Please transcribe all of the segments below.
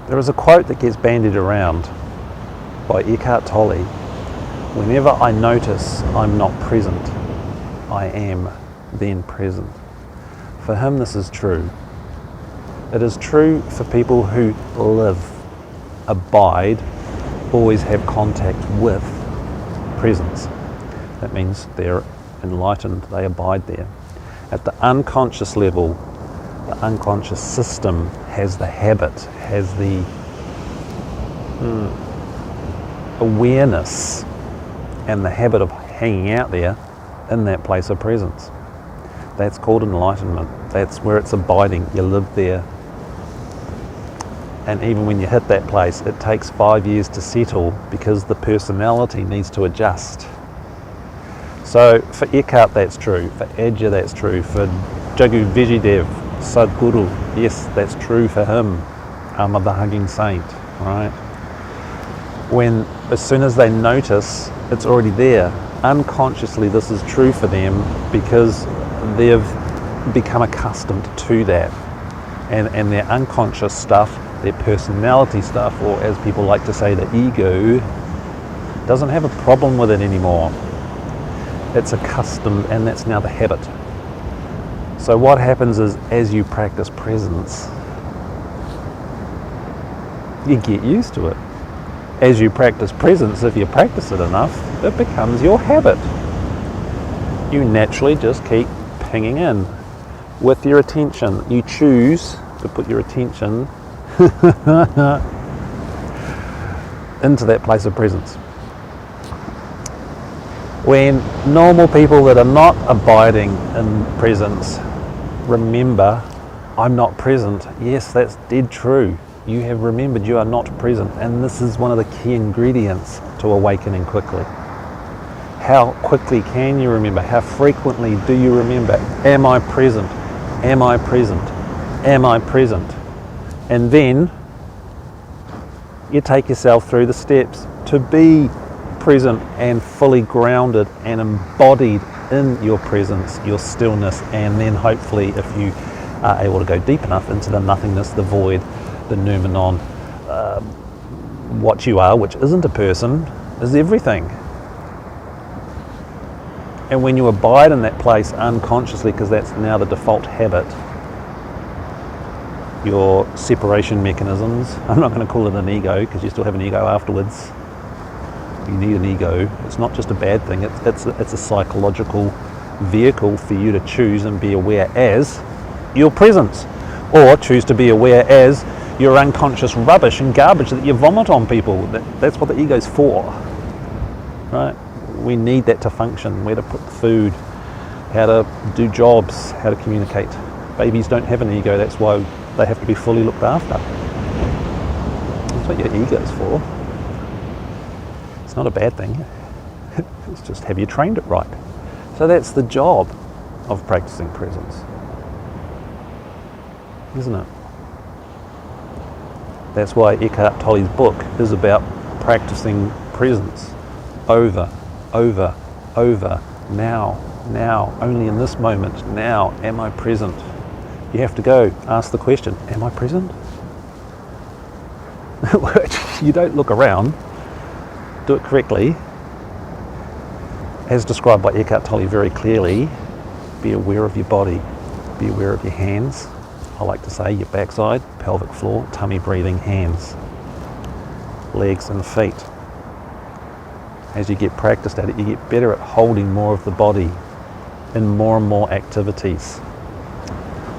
There is a quote that gets bandied around by Eckhart Tolle: whenever I notice I'm not present, I am then present. For him, this is true. It is true for people who live, abide, always have contact with presence. That means they're enlightened, they abide there. At the unconscious level, the unconscious system has the habit, has the awareness and the habit of hanging out there in that place of presence. That's called enlightenment. That's where it's abiding. You live there. And even when you hit that place, it takes 5 years to settle because the personality needs to adjust. So for Eckhart, that's true. For Ajahn, that's true. For Jagu Vejidev, Sadhguru, yes, that's true for him. The hugging saint, right? As soon as they notice, it's already there. Unconsciously, this is true for them because they've become accustomed to that. And their unconscious stuff, their personality stuff, or as people like to say, the ego, doesn't have a problem with it anymore. It's accustomed, and that's now the habit. So what happens is, as you practice presence, you get used to it. As you practice presence, if you practice it enough, it becomes your habit. You naturally just keep pinging in with your attention. You choose to put your attention into that place of presence. When normal people that are not abiding in presence remember, I'm not present, yes, that's dead true. You have remembered you are not present, and this is one of the key ingredients to awakening quickly. How quickly can you remember? How frequently do you remember? Am I present? Am I present? Am I present? And then you take yourself through the steps to be present and fully grounded and embodied in your presence, your stillness, and then hopefully, if you are able to go deep enough into the nothingness, the void, the noumenon, what you are, which isn't a person, is everything. And when you abide in that place unconsciously, because that's now the default habit, your separation mechanisms, I'm not going to call it an ego because you still have an ego afterwards. You need an ego. It's not just a bad thing, it's a psychological vehicle for you to choose and be aware as your presence, or choose to be aware as your unconscious rubbish and garbage that you vomit on people. That's what the ego's for, right? We need that to function, where to put food, how to do jobs, how to communicate. Babies don't have an ego, that's why they have to be fully looked after. That's what your ego's for. It's not a bad thing. It's just, have you trained it right? So that's the job of practicing presence, isn't it? That's why Eckhart Tolle's book is about practicing presence over, now, only in this moment, now, am I present? You have to go ask the question, am I present? You don't look around, do it correctly, as described by Eckhart Tolle very clearly. Be aware of your body, be aware of your hands. I like to say your backside, pelvic floor, tummy breathing, hands, legs and feet. As you get practiced at it, you get better at holding more of the body in more and more activities.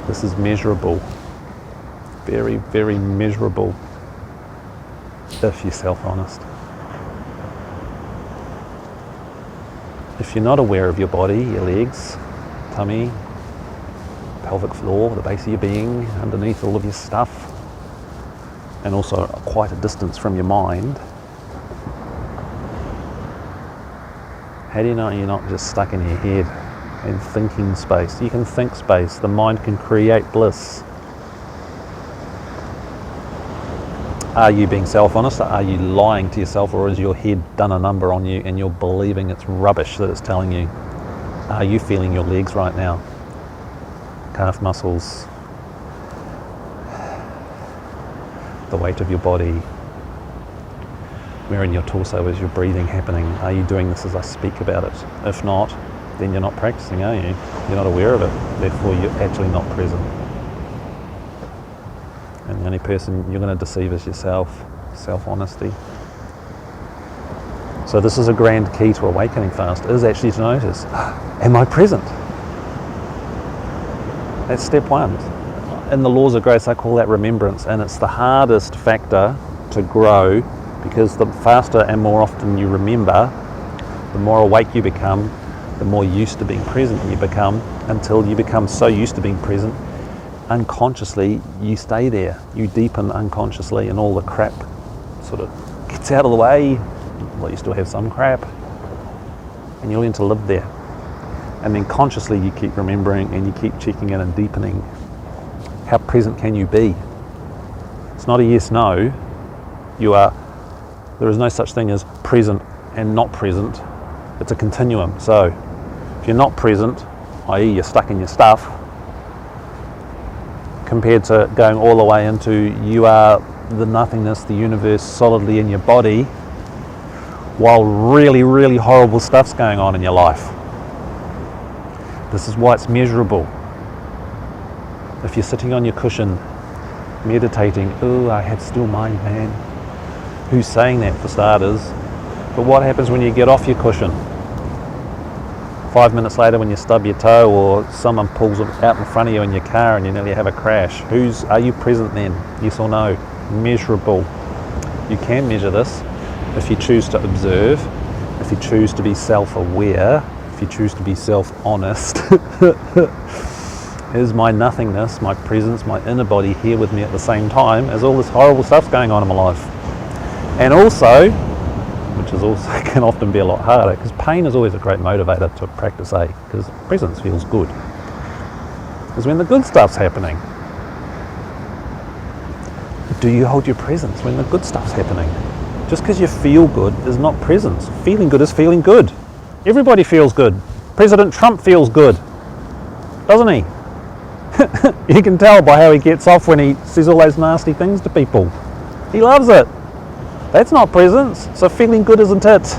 This is measurable, very, very measurable, if you're self-honest. If you're not aware of your body, your legs, tummy, pelvic floor, the base of your being, underneath all of your stuff, and also quite a distance from your mind, how do you know you're not just stuck in your head in thinking space? You can think space. The mind can create bliss. Are you being self-honest? Are you lying to yourself, or has your head done a number on you and you're believing it's rubbish that it's telling you? Are you feeling your legs right now? Calf muscles, the weight of your body. Where in your torso is your breathing happening? Are you doing this as I speak about it? If not, then you're not practicing, are you? You're not aware of it, therefore you're actually not present. And the only person you're going to deceive is yourself, self-honesty. So this is a grand key to awakening fast, is actually to notice, am I present? That's step one. In the laws of grace, I call that remembrance, and it's the hardest factor to grow, because the faster and more often you remember, the more awake you become, the more used to being present you become, until you become so used to being present, unconsciously you stay there. You deepen unconsciously, and all the crap sort of gets out of the way. Well, you still have some crap, and you learn to live there. And then consciously you keep remembering, and you keep checking in and deepening. How present can you be? It's not a yes/no. There is no such thing as present and not present. It's a continuum. So if you're not present, i.e. you're stuck in your stuff, compared to going all the way into you are the nothingness, the universe solidly in your body, while really, really horrible stuff's going on in your life. This is why it's measurable. If you're sitting on your cushion, meditating, oh, I have still mind, man. Who's saying that, for starters? But what happens when you get off your cushion? 5 minutes later when you stub your toe, or someone pulls it out in front of you in your car and you nearly have a crash. Are you present then? Yes or no? Measurable. You can measure this if you choose to observe, if you choose to be self-aware, if you choose to be self-honest. Is my nothingness, my presence, my inner body here with me at the same time as all this horrible stuff's going on in my life? And also, which is also can often be a lot harder, because pain is always a great motivator to practice because presence feels good. Is when the good stuff's happening. Do you hold your presence when the good stuff's happening? Just because you feel good is not presence. Feeling good is feeling good. Everybody feels good. President Trump feels good, doesn't he? You can tell by how he gets off when he says all those nasty things to people. He loves it. That's not presence, so feeling good isn't it.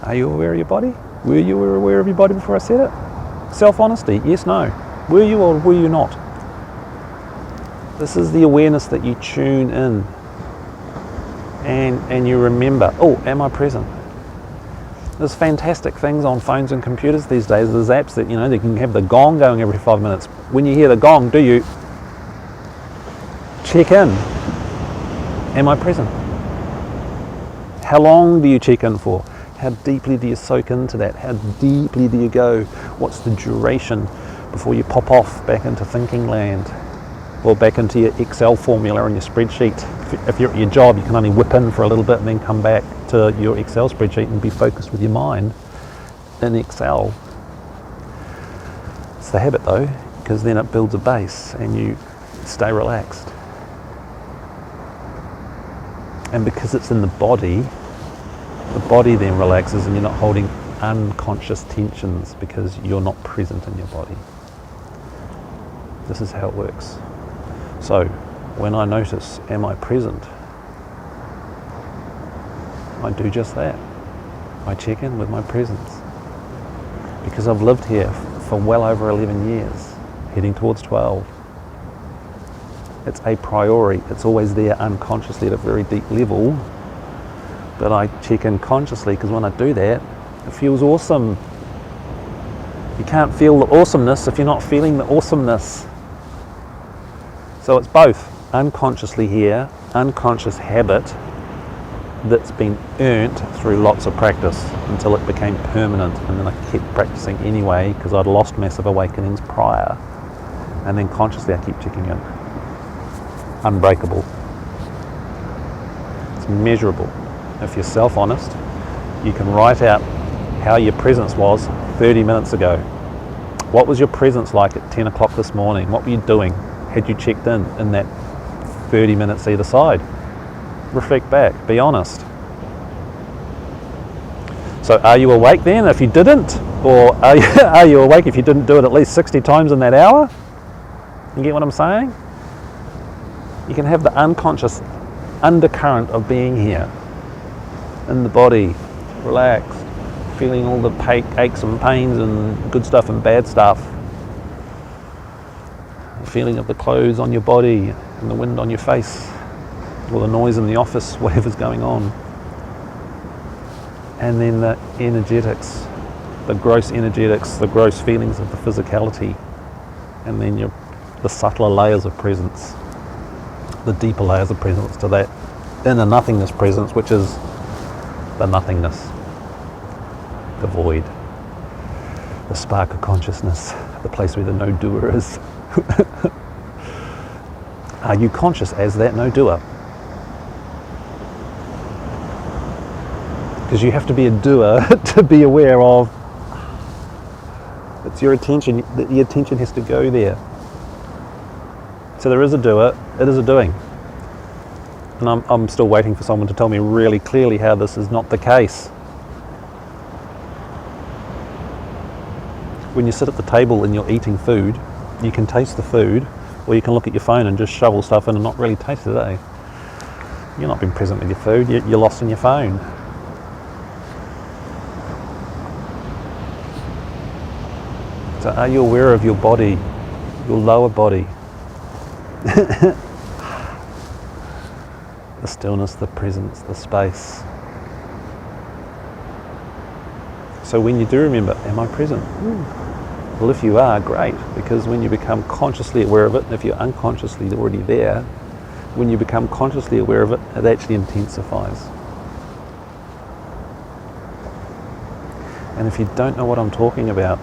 Are you aware of your body? Were you aware of your body before I said it? Self-honesty, yes, no. Were you or were you not? This is the awareness that you tune in and you remember, oh, am I present? There's fantastic things on phones and computers these days. There's apps that, they can have the gong going every 5 minutes. When you hear the gong, do you check in? Am I present? How long do you check in for? How deeply do you soak into that? How deeply do you go? What's the duration before you pop off back into thinking land, or back into your Excel formula and your spreadsheet? If you're at your job, you can only whip in for a little bit and then come back to your Excel spreadsheet and be focused with your mind in Excel. It's the habit though, because then it builds a base and you stay relaxed. And because it's in the body then relaxes, and you're not holding unconscious tensions because you're not present in your body. This is how it works. So when I notice, am I present? I do just that. I check in with my presence. Because I've lived here for well over 11 years, heading towards 12. It's a priori. It's always there unconsciously at a very deep level. But I check in consciously, because when I do that, it feels awesome. You can't feel the awesomeness if you're not feeling the awesomeness. So it's both unconsciously here, unconscious habit that's been earned through lots of practice until it became permanent, and then I kept practicing anyway because I'd lost massive awakenings prior, and then consciously I keep checking in. Unbreakable. It's measurable. If you're self-honest, you can write out how your presence was 30 minutes ago. What was your presence like at 10 o'clock this morning? What were you doing? Had you checked in that 30 minutes either side? Reflect back, be honest. So are you awake then if you didn't? Or are you awake if you didn't do it at least 60 times in that hour? You get what I'm saying? You can have the unconscious undercurrent of being here, in the body, relaxed, feeling all the aches and pains and good stuff and bad stuff. The feeling of the clothes on your body and the wind on your face, or the noise in the office, whatever's going on. And then the energetics, the gross energetics, the gross feelings of the physicality, and then the subtler layers of presence, the deeper layers of presence to that inner nothingness presence, which is the nothingness, the void, the spark of consciousness, the place where the no-doer is. Are you conscious as that no-doer? Because you have to be a doer to be aware of. It's your attention, the attention has to go there. So there is a doer, it is a doing. And I'm still waiting for someone to tell me really clearly how this is not the case. When you sit at the table and you're eating food, you can taste the food, or you can look at your phone and just shovel stuff in and not really taste it, eh? You're not being present with your food, you're lost in your phone. So are you aware of your body, your lower body? The stillness, the presence, the space. So when you do remember, am I present? Well, if you are, great, because when you become consciously aware of it, and if you're unconsciously already there, when you become consciously aware of it, it actually intensifies. And if you don't know what I'm talking about,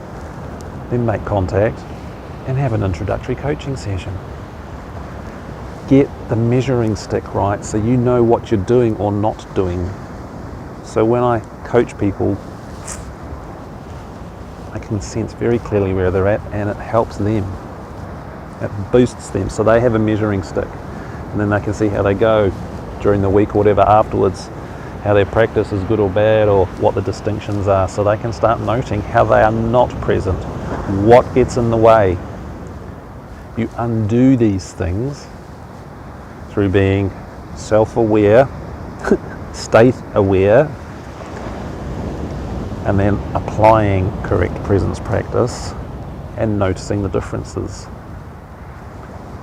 then make contact and have an introductory coaching session. Get the measuring stick right so you know what you're doing or not doing. So when I coach people, I can sense very clearly where they're at, and it helps them. It boosts them, so they have a measuring stick, and then they can see how they go during the week or whatever afterwards, how their practice is good or bad, or what the distinctions are, so they can start noting how they are not present, what gets in the way. You undo these things through being self-aware, state-aware, and then applying correct presence practice and noticing the differences.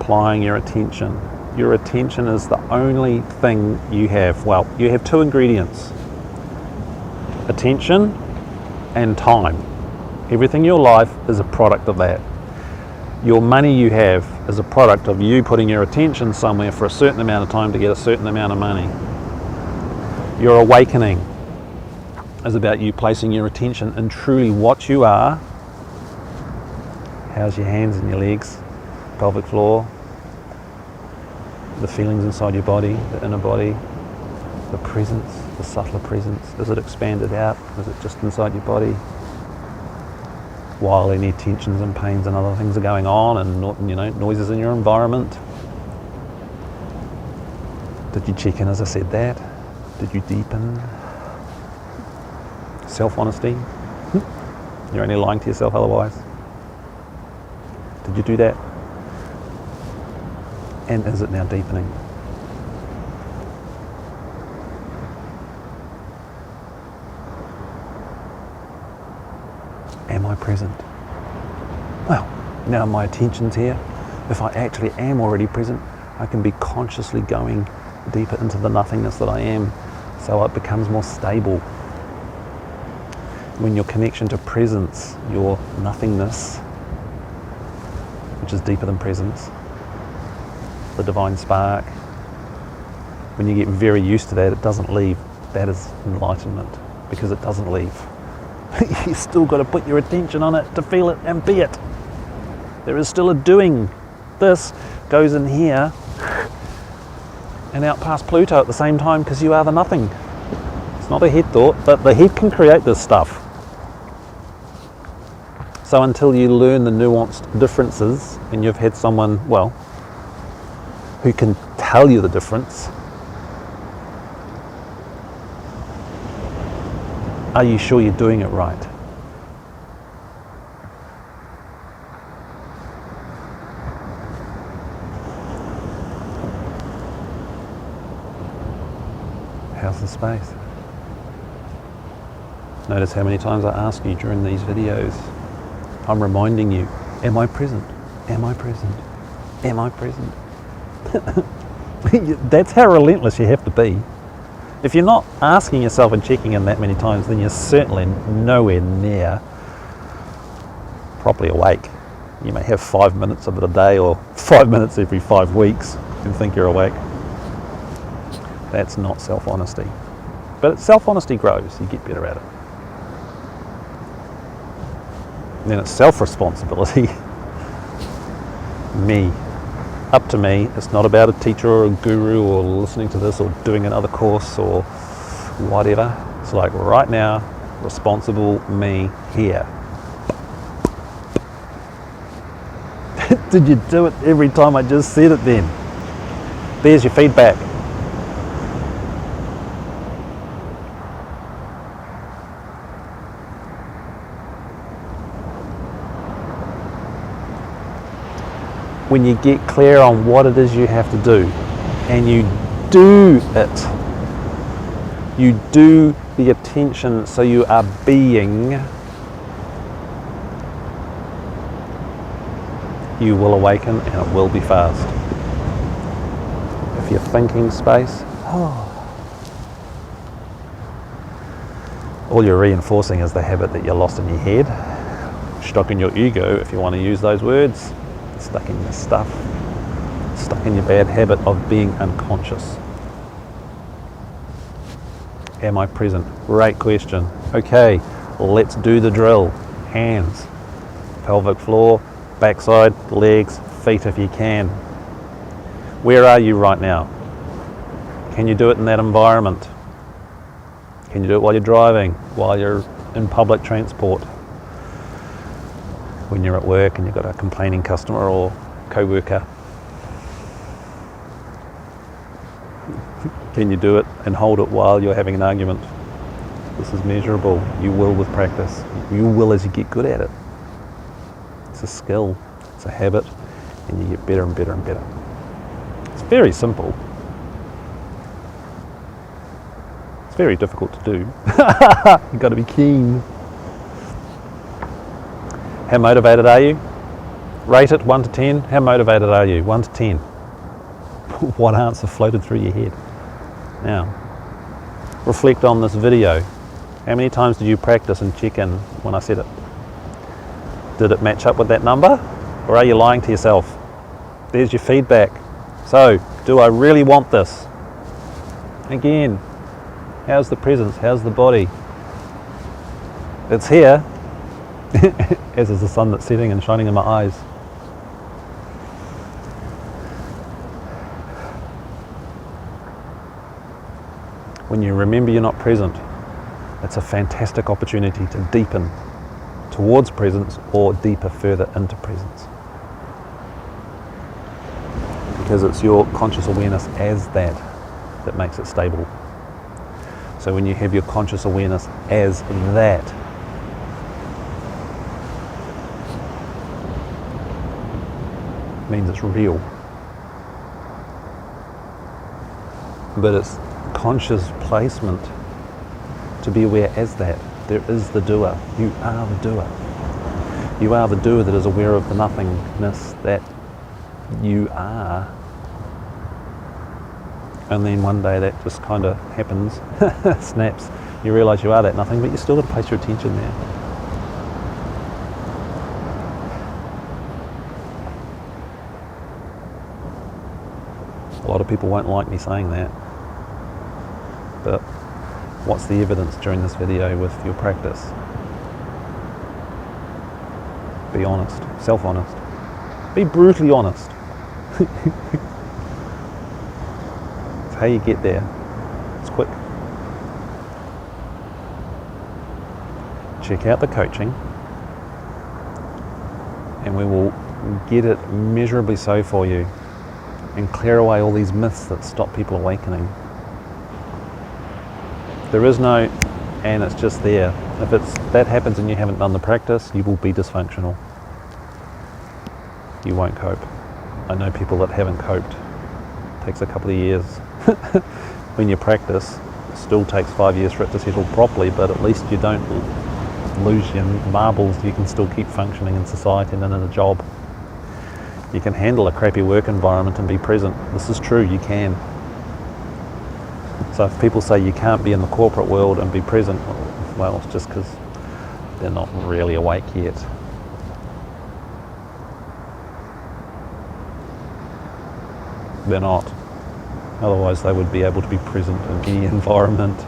Applying your attention. Your attention is the only thing you have. Well, you have two ingredients: attention and time. Everything in your life is a product of that. Your money you have is a product of you putting your attention somewhere for a certain amount of time to get a certain amount of money. Your awakening is about you placing your attention in truly what you are. How's your hands and your legs, pelvic floor, the feelings inside your body, the inner body, the presence, the subtler presence. Is it expanded out? Is it just inside your body? While any tensions and pains and other things are going on, and noises in your environment. Did you check in as I said that? Did you deepen? Self-honesty. You're only lying to yourself otherwise. Did you do that? And is it now deepening? Am I present? Well, now my attention's here. If I actually am already present, I can be consciously going deeper into the nothingness that I am, so it becomes more stable. When your connection to presence, your nothingness, which is deeper than presence, the divine spark, when you get very used to that, it doesn't leave. That is enlightenment, because it doesn't leave. You still got to put your attention on it to feel it and be it. There is still a doing. This goes in here and out past Pluto at the same time, because you are the nothing. It's not a head thought, but the head can create this stuff. So until you learn the nuanced differences, and you've had someone, well, who can tell you the difference, Are you sure you're doing it right? How's the space? Notice how many times I ask you during these videos. I'm reminding you, am I present? Am I present? Am I present? That's how relentless you have to be. If you're not asking yourself and checking in that many times, then you're certainly nowhere near properly awake. You may have 5 minutes of the day or 5 minutes every 5 weeks and think you're awake. That's not self-honesty. But self-honesty grows, you get better at it. And then it's self-responsibility. Me. Up to me. It's not about a teacher or a guru or listening to this or doing another course or whatever. It's like right now, responsible me here. Did you do it every time I just said it then? There's your feedback. When you get clear on what it is you have to do and you do it, you do the attention, so you are being, you will awaken and it will be fast. If you're thinking space, all you're reinforcing is the habit that you're lost in your head, stuck in your ego, if you want to use those words. Stuck in your stuff, stuck in your bad habit of being unconscious. Am I present? Great question. Okay, let's do the drill. Hands, pelvic floor, backside, legs, feet if you can. Where are you right now? Can you do it in that environment? Can you do it while you're driving, while you're in public transport? When you're at work and you've got a complaining customer or co-worker? Can you do it and hold it while you're having an argument? This is measurable. You will with practice. You will as you get good at it. It's a skill, it's a habit, and you get better and better and better. It's very simple. It's very difficult to do. You've got to be keen. How motivated are you? Rate it 1 to 10. How motivated are you? 1 to 10. What answer floated through your head? Now, reflect on this video. How many times did you practice and check in when I said it? Did it match up with that number? Or are you lying to yourself? There's your feedback. So, do I really want this? Again, how's the presence? How's the body? It's here. As is the sun that's setting and shining in my eyes. When you remember you're not present, it's a fantastic opportunity to deepen towards presence or deeper further into presence. Because it's your conscious awareness as that makes it stable. So when you have your conscious awareness as that, means it's real. But it's conscious placement to be aware as that. There is the doer. You are the doer. You are the doer that is aware of the nothingness that you are. And then one day that just kind of happens, snaps. You realise you are that nothing, but you still got to place your attention there. A lot of people won't like me saying that, but what's the evidence during this video with your practice? Be honest, self-honest. Be brutally honest. It's how you get there. It's quick. Check out the coaching, and we will get it measurably so for you, and clear away all these myths that stop people awakening. There is no and it's just there. If that happens and you haven't done the practice, you will be dysfunctional. You won't cope. I know people that haven't coped. It takes a couple of years. When you practice, it still takes 5 years for it to settle properly, but at least you don't lose your marbles. You can still keep functioning in society and in a job. You can handle a crappy work environment and be present. This is true, you can. So if people say you can't be in the corporate world and be present, well, it's just because they're not really awake yet. They're not. Otherwise they would be able to be present in any environment,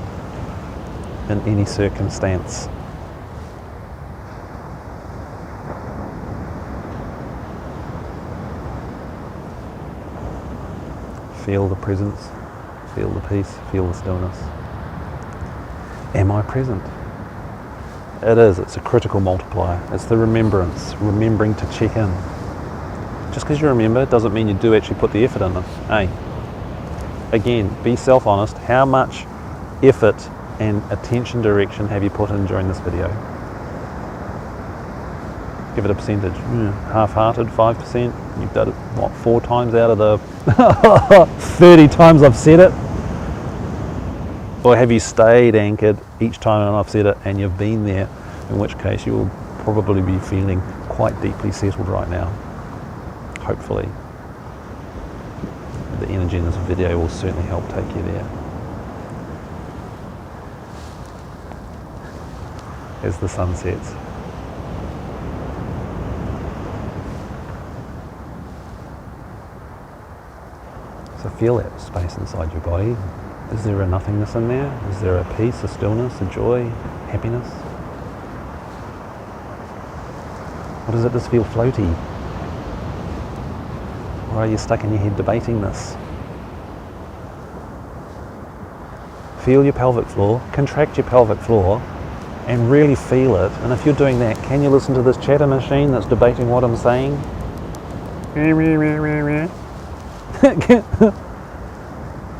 in any circumstance. Feel the presence, feel the peace, feel the stillness. Am I present? It is, it's a critical multiplier. It's the remembrance, remembering to check in. Just because you remember doesn't mean you do actually put the effort in it. Hey, again, be self-honest. How much effort and attention direction have you put in during this video? Give it a percentage. Half-hearted, 5%. You've done it, what, 4 times out of the 30 times I've said it? Or have you stayed anchored each time I've said it and you've been there, in which case you will probably be feeling quite deeply settled right now. Hopefully. The energy in this video will certainly help take you there. As the sun sets. So feel that space inside your body. Is there a nothingness in there? Is there a peace, a stillness, a joy, happiness? Or does it just feel floaty? Or are you stuck in your head debating this? Feel your pelvic floor, contract your pelvic floor, and really feel it. And if you're doing that, can you listen to this chatter machine that's debating what I'm saying?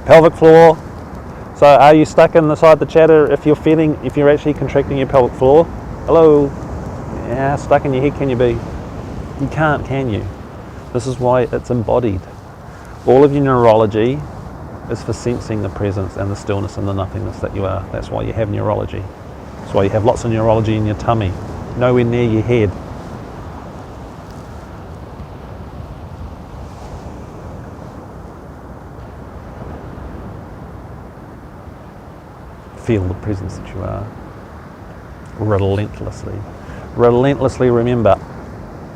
Pelvic floor. So are you stuck inside the chatter if you're actually contracting your pelvic floor? Hello? Yeah, stuck in your head can you be? You can't, can you? This is why it's embodied. All of your neurology is for sensing the presence and the stillness and the nothingness that you are. That's why you have neurology. That's why you have lots of neurology in your tummy, nowhere near your head. Feel the presence that you are. Relentlessly. Relentlessly remember,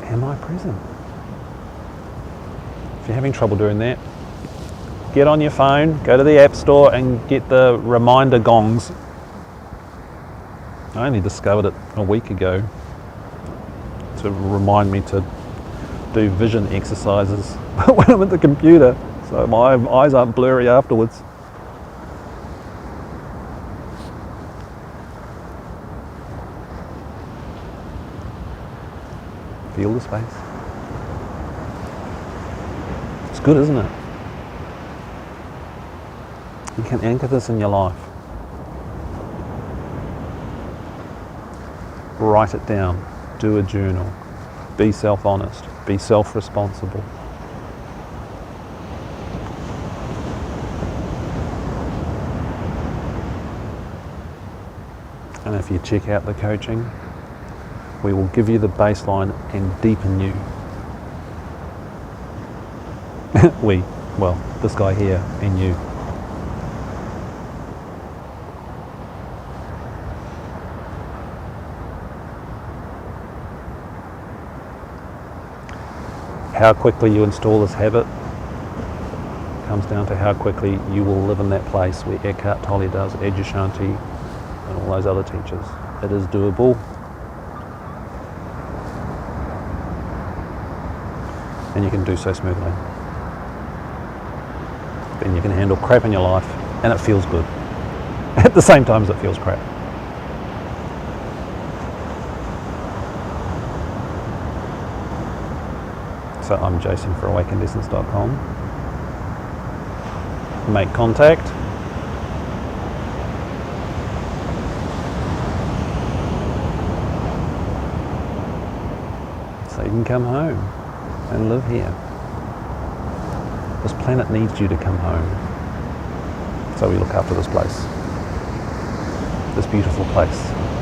am I present? If you're having trouble doing that, get on your phone, go to the App Store and get the reminder gongs. I only discovered it a week ago to remind me to do vision exercises when I'm at the computer, so my eyes aren't blurry afterwards. Feel the space. It's good, isn't it? You can anchor this in your life. Write it down. Do a journal. Be self-honest. Be self-responsible. And if you check out the coaching, we will give you the baseline and deepen you. Well, this guy here and you. How quickly you install this habit comes down to how quickly you will live in that place where Eckhart Tolle does, Adyashanti, and all those other teachers. It is doable. And you can do so smoothly. Then you can handle crap in your life and it feels good. At the same time as it feels crap. So I'm Jason for AwakenedEssence.com. Make contact. can come home and live here. This planet needs you to come home. So we look after this place. This beautiful place.